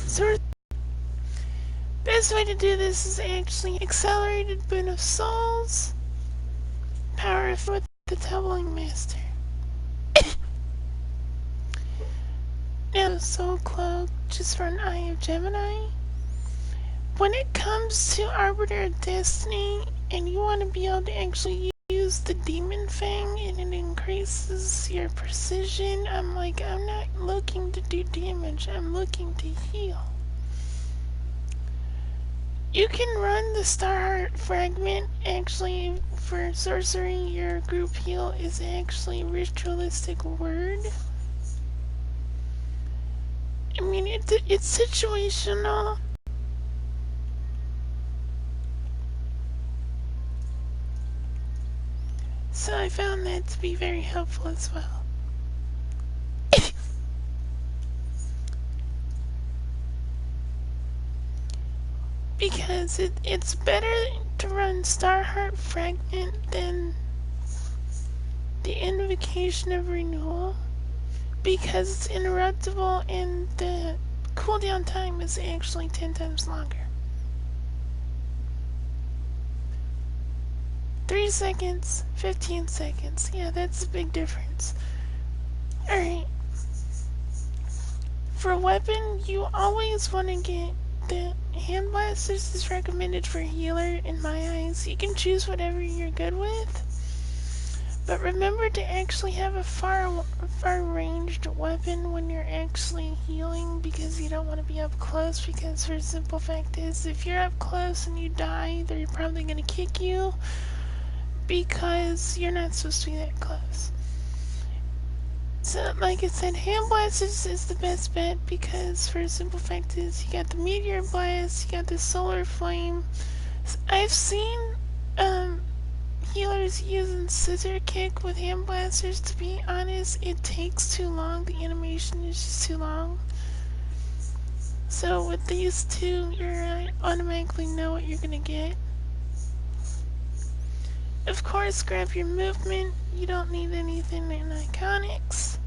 So best way to do this is actually accelerated boon of souls, power with the tumbling master. Now soul cloak just for an eye of Gemini. When it comes to Arbiter of Destiny and you want to be able to actually use the Demon Fang and it increases your precision, I'm not looking to do damage, I'm looking to heal. You can run the Starheart Fragment. Actually, for sorcery, your group heal is actually ritualistic word. I mean, it's situational. So I found that to be very helpful as well. Because it's better to run Starheart Fragment than the Invocation of Renewal, because it's interruptible and the cooldown time is actually 10 times longer. 3 seconds, 15 seconds. Yeah, that's a big difference. Alright. For a weapon, you always want to get the hand blasters is recommended for healer in my eyes. You can choose whatever you're good with. But remember to actually have a far ranged weapon when you're actually healing, because you don't want to be up close, because for the simple fact is if you're up close and you die, they're probably going to kick you because you're not supposed to be that close. So, like I said, hand blasters is the best bet, because for the simple fact is you got the meteor blast, you got the solar flame. I've seen healers using scissor kick with hand blasters. To be honest, it takes too long. The animation is just too long. So with these two, you automatically know what you're gonna get. Of course, grab your movement. You don't need anything in iconics.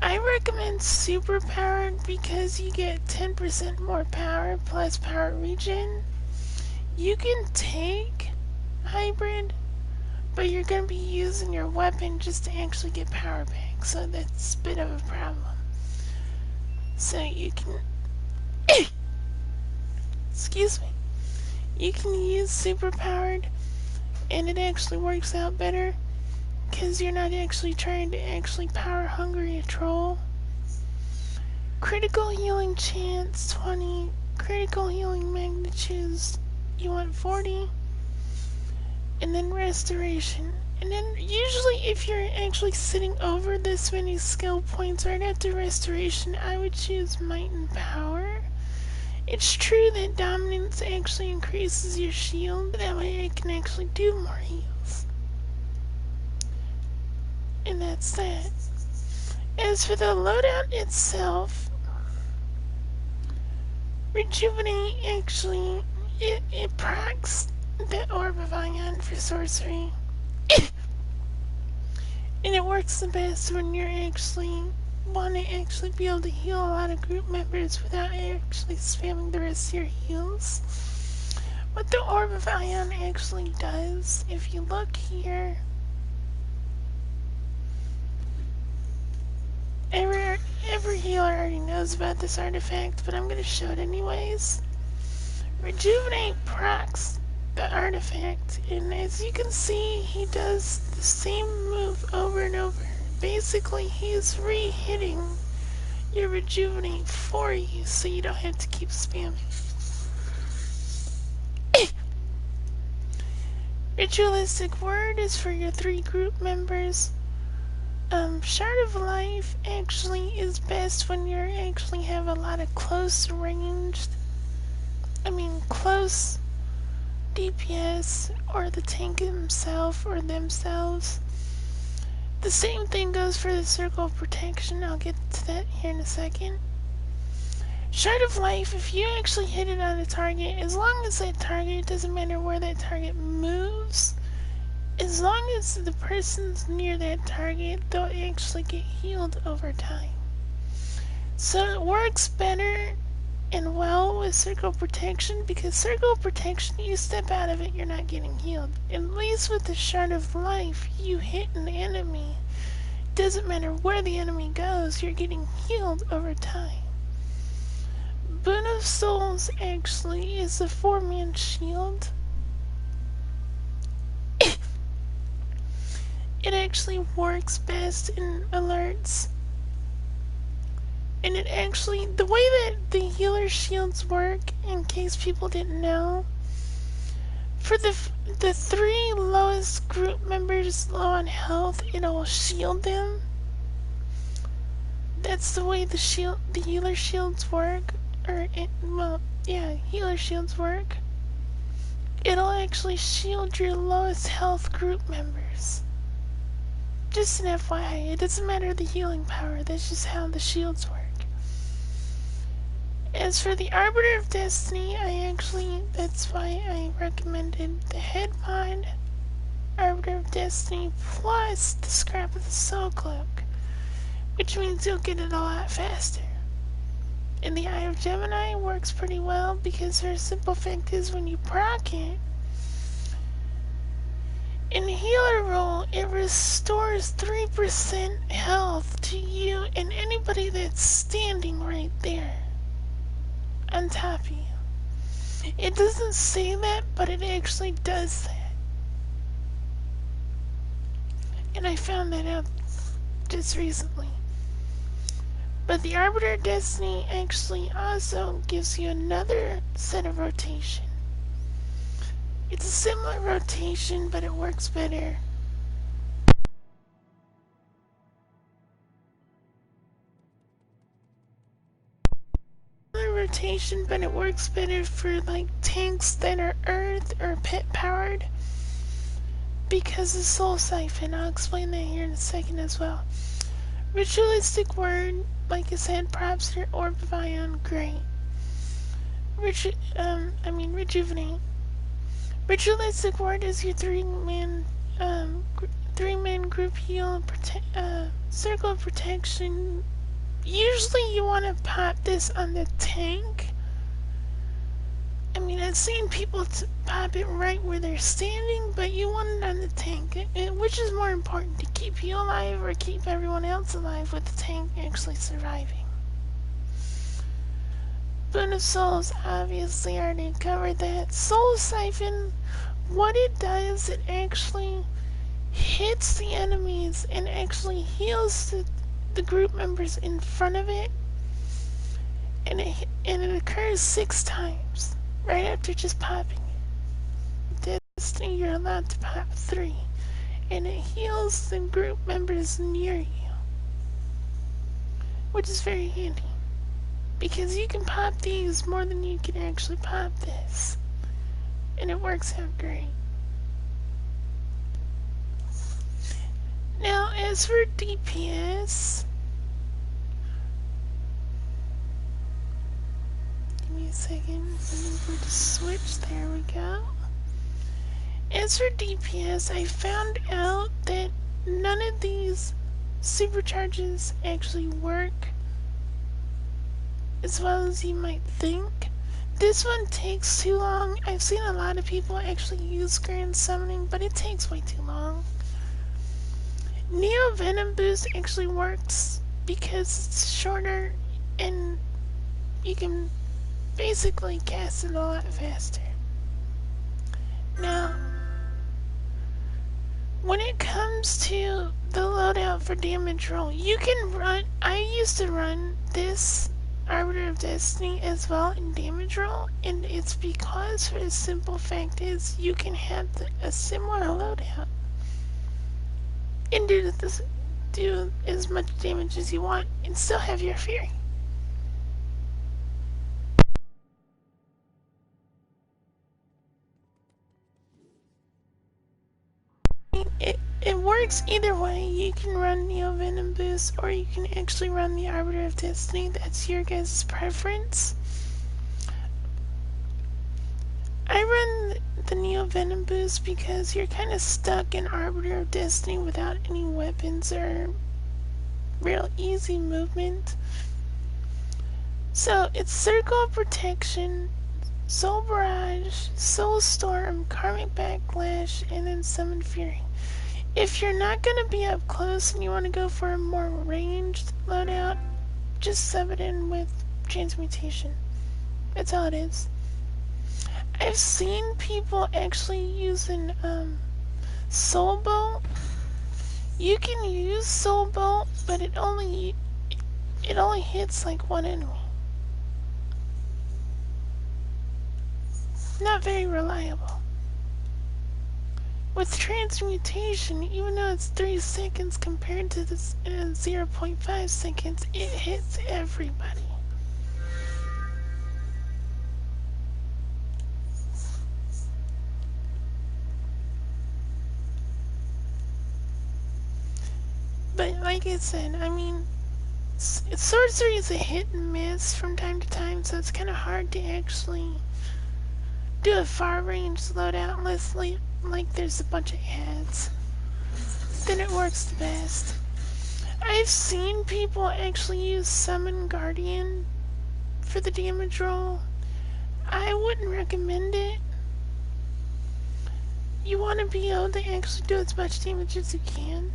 I recommend super powered because you get 10% more power plus power regen. You can take hybrid, but you're going to be using your weapon just to actually get power back, so that's a bit of a problem. So you can excuse me, you can use super powered and it actually works out better because you're not actually trying to actually power hungry a troll. Critical healing chance 20, critical healing magnitudes you want 40, and then restoration. And then usually if you're actually sitting over this many skill points right after restoration, I would choose might and power. It's true that dominance actually increases your shield, that way I can actually do more heals. And that's that. As for the loadout itself, Rejuvenate actually, it procs the Orb of Ion for sorcery. And it works the best when you're actually want to actually be able to heal a lot of group members without actually spamming the rest of your heals. What the Orb of Ion actually does, if you look here, every healer already knows about this artifact, but I'm going to show it anyways. Rejuvenate procs the artifact, and as you can see, he does the same move over and over. Basically, he's re-hitting your Rejuvenate for you, so you don't have to keep spamming. Ritualistic Word is for your 3 group members. Shard of Life actually is best when you actually have a lot of close DPS, or the tank himself or themselves. The same thing goes for the Circle of Protection. I'll get to that here in a second. Shard of Life, if you actually hit it on a target, as long as that target, it doesn't matter where that target moves, as long as the person's near that target, they'll actually get healed over time. So it works better and well with Circle Protection, because Circle Protection, you step out of it, you're not getting healed. At least with the Shard of Life, you hit an enemy. Doesn't matter where the enemy goes, you're getting healed over time. Boon of Souls actually is a 4-man shield. It actually works best in alerts. And it actually, the way that the healer shields work, in case people didn't know, for the 3 lowest group members low on health, it'll shield them. That's the way the healer shields work. Healer shields work. It'll actually shield your lowest health group members. Just an FYI, it doesn't matter the healing power, that's just how the shields work. As for the Arbiter of Destiny, that's why I recommended the head mod, Arbiter of Destiny, plus the Scrap of the Soul Cloak, which means you'll get it a lot faster. And the Eye of Gemini works pretty well because her simple fact is when you proc it, in healer role, it restores 3% health to you and anybody that's standing right there on top of you. It doesn't say that, but it actually does that. And I found that out just recently. But the Arbiter of Destiny actually also gives you another set of rotation. It's a similar rotation, but it works better. Rotation, but it works better for like tanks that are earth or pet powered because of Soul Siphon. I'll explain that here in a second as well. Ritualistic Word, like I said, props to your Orb of Ion, great. Rejuvenate. Ritualistic Ward is your 3-man group heal, Circle of Protection. Usually you want to pop this on the tank. I mean, I've seen people pop it right where they're standing, but you want it on the tank. Which is more important, to keep you alive or keep everyone else alive with the tank actually surviving? Boon of Souls, obviously already covered that. Soul Siphon, what it does, it actually hits the enemies and actually heals the group members in front of it. And it occurs 6 times, right after just popping it. Destiny, you're allowed to pop 3. And it heals the group members near you, which is very handy. Because you can pop these more than you can actually pop this. And it works out great. Now, as for DPS, give me a second. Let me go to switch. There we go. As for DPS, I found out that none of these supercharges actually work as well as you might think. This one takes too long. I've seen a lot of people actually use Grand Summoning, but it takes way too long. Neo Venom Boost actually works because it's shorter and you can basically cast it a lot faster. Now, when it comes to the loadout for damage roll, you can run, I used to run this Arbiter of Destiny as well in damage roll, and it's because for the simple fact is you can have a similar loadout and do as much damage as you want and still have your Fury. It works either way. You can run Neo Venom Boost or you can actually run the Arbiter of Destiny. That's your guys' preference. I run the Neo Venom Boost because you're kind of stuck in Arbiter of Destiny without any weapons or real easy movement. So it's Circle of Protection, Soul Barrage, Soul Storm, Karmic Backlash, and then Summon Fury. If you're not going to be up close and you want to go for a more ranged loadout, just sub it in with Transmutation. That's all it is. I've seen people actually using Soul Bolt. You can use Soul Bolt, but it only hits like one enemy. Not very reliable. With Transmutation, even though it's 3 seconds compared to this 0.5 seconds, it hits everybody. But like I said, I mean, Sorcery is a hit and miss from time to time, so it's kind of hard to actually do a far range loadout unless like there's a bunch of ads. Then it works the best. I've seen people actually use Summon Guardian for the damage roll. I wouldn't recommend it. You want to be able to actually do as much damage as you can.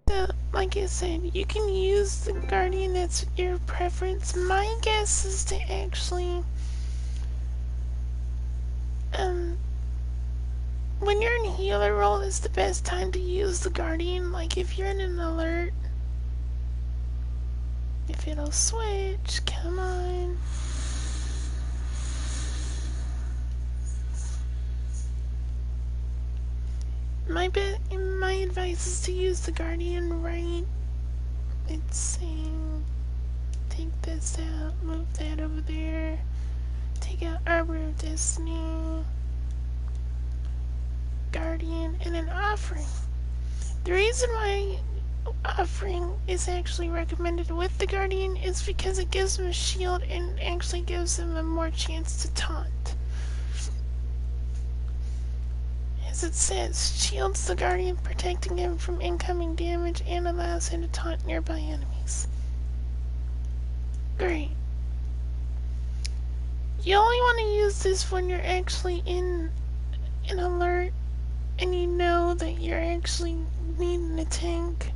So, like I said, you can use the Guardian, that's your preference. My guess is to actually, when you're in healer role, is the best time to use the Guardian. Like if you're in an alert, if it'll switch, come on. My advice is to use the Guardian right. It's saying take this out, move that over there, take out Arbor of Destiny, Guardian, and an Offering. The reason why Offering is actually recommended with the Guardian is because it gives him a shield and actually gives him a more chance to taunt. As it says, shields the Guardian, protecting him from incoming damage and allows him to taunt nearby enemies. Great. You only want to use this when you're actually in an alert and you know that you're actually needing a tank.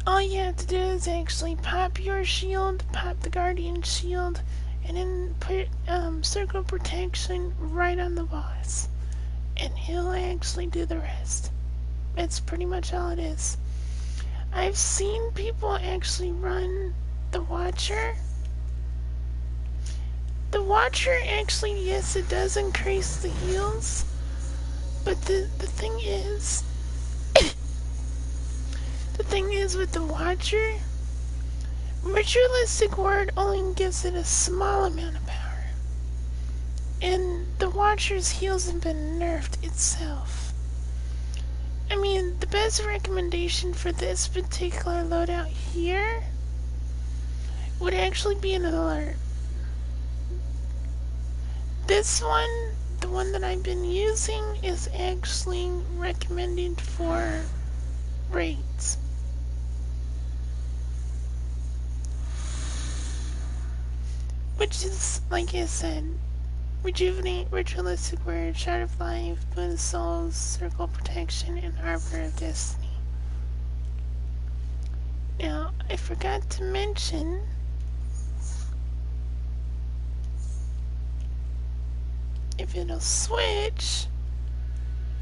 All you have to do is actually pop your shield, pop the Guardian shield, and then put Circle Protection right on the boss. And he'll actually do the rest. That's pretty much all it is. I've seen people actually run the Watcher. The Watcher actually, yes, it does increase the heals. But the thing is, with the Watcher, Ritualistic Word only gives it a small amount of power. And the Watcher's heals have been nerfed itself. I mean, the best recommendation for this particular loadout here would actually be an alert. This one, the one that I've been using, is actually recommended for raids. Which is, like I said, Rejuvenate, Ritualistic Word, Shard of Life, Boon of Souls, Circle of Protection, and Arbor of Destiny. Now, I forgot to mention, if it'll switch,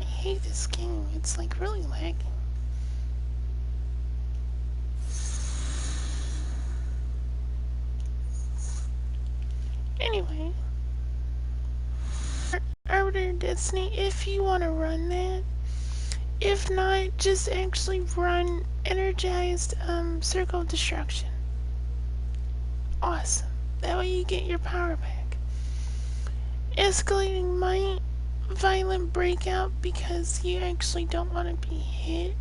I hate this game, it's like really lagging. Anyway, Arbiter of Destiny, if you want to run that. If not, just actually run Energized Circle of Destruction. Awesome. That way you get your power back. Escalating Might, Violent Breakout, because you actually don't want to be hit.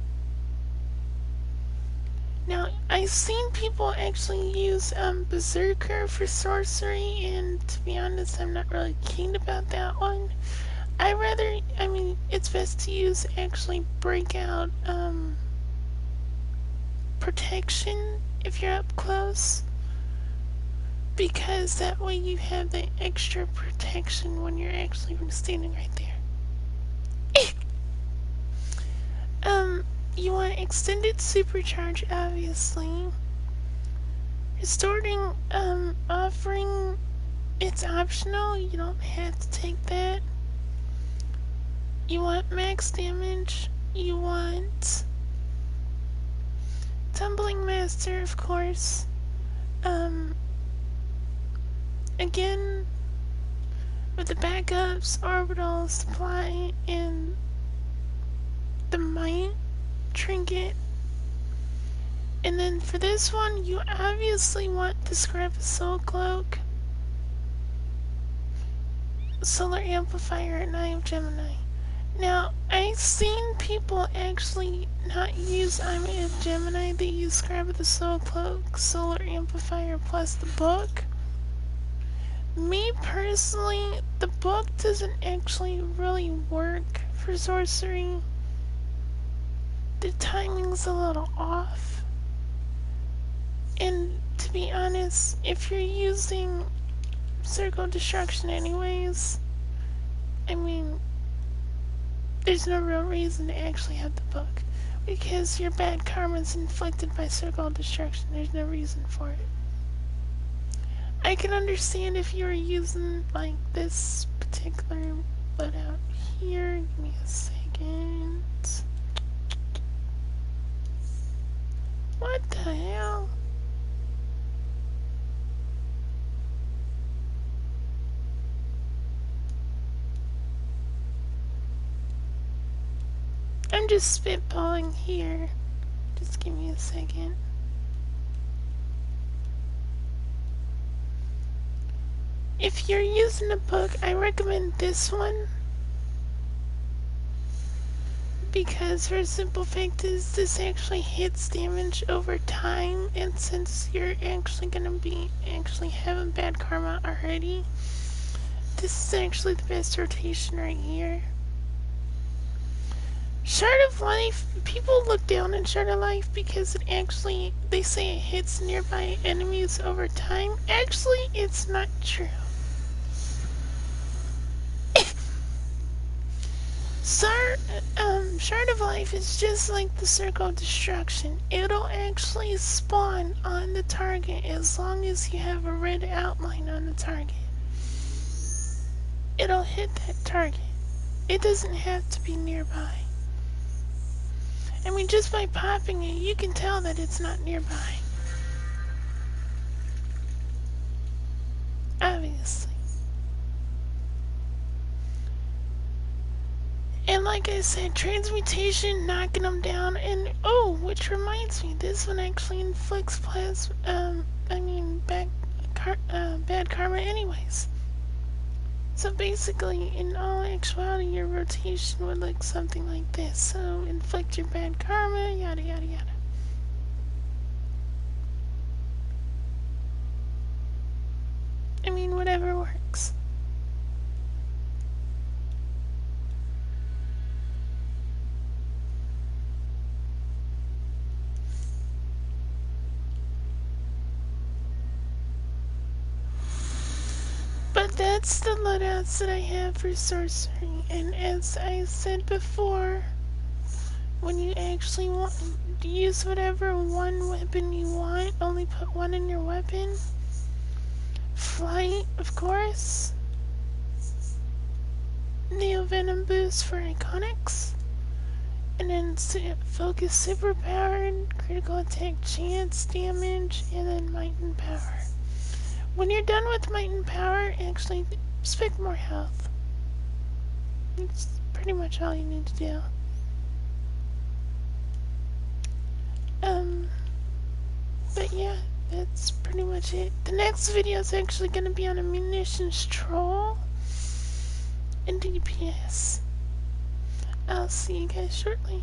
Now, I've seen people actually use Berserker for sorcery, and to be honest, I'm not really keen about that one. I mean, it's best to use actually breakout protection if you're up close, because that way you have the extra protection when you're actually standing right there. You want extended supercharge, obviously. Restoring, offering, it's optional, you don't have to take that. You want max damage, you want Tumbling Master, of course. Again, with the backups, orbital supply, and the might trinket. And then for this one, you obviously want the Scrap of Soul Cloak, Solar Amplifier, and Eye of Gemini. Now, I've seen people actually not use Eye of Gemini, they use Scrap of the Soul Cloak, Solar Amplifier, plus the book. Me personally, the book doesn't actually really work for sorcery. The timing's a little off. And to be honest, if you're using Circle Destruction anyways, I mean, there's no real reason to actually have the book. Because your bad karma's inflicted by Circle Destruction, there's no reason for it. I can understand if you were using, like, this particular loadout here. Give me a second. What the hell? I'm just spitballing here. Just give me a second. If you're using a book, I recommend this one. Because for a simple fact is this actually hits damage over time, and since you're actually gonna be actually having bad karma already, this is actually the best rotation right here. Shard of Life, people look down on Shard of Life because it actually, they say it hits nearby enemies over time. Actually, it's not true. Shard of Life is just like the Circle of Destruction. It'll actually spawn on the target as long as you have a red outline on the target. It'll hit that target. It doesn't have to be nearby. I mean, just by popping it, you can tell that it's not nearby. Obviously. And like I said, transmutation, knocking them down, and oh, which reminds me, this one actually inflicts bad karma anyways. So basically, in all actuality, your rotation would look something like this. So, inflict your bad karma, yada yada yada. I mean, whatever works. But that's the loadouts that I have for sorcery, and as I said before, when you actually want to use whatever one weapon you want, only put one in your weapon. Flight, of course. Neo Venom boost for iconics. And then focus superpowered, critical attack chance damage, and then might and power. When you're done with might and power, actually expect more health. It's pretty much all you need to do. But yeah, that's pretty much it. The next video is actually going to be on a munitions troll and DPS. I'll see you guys shortly.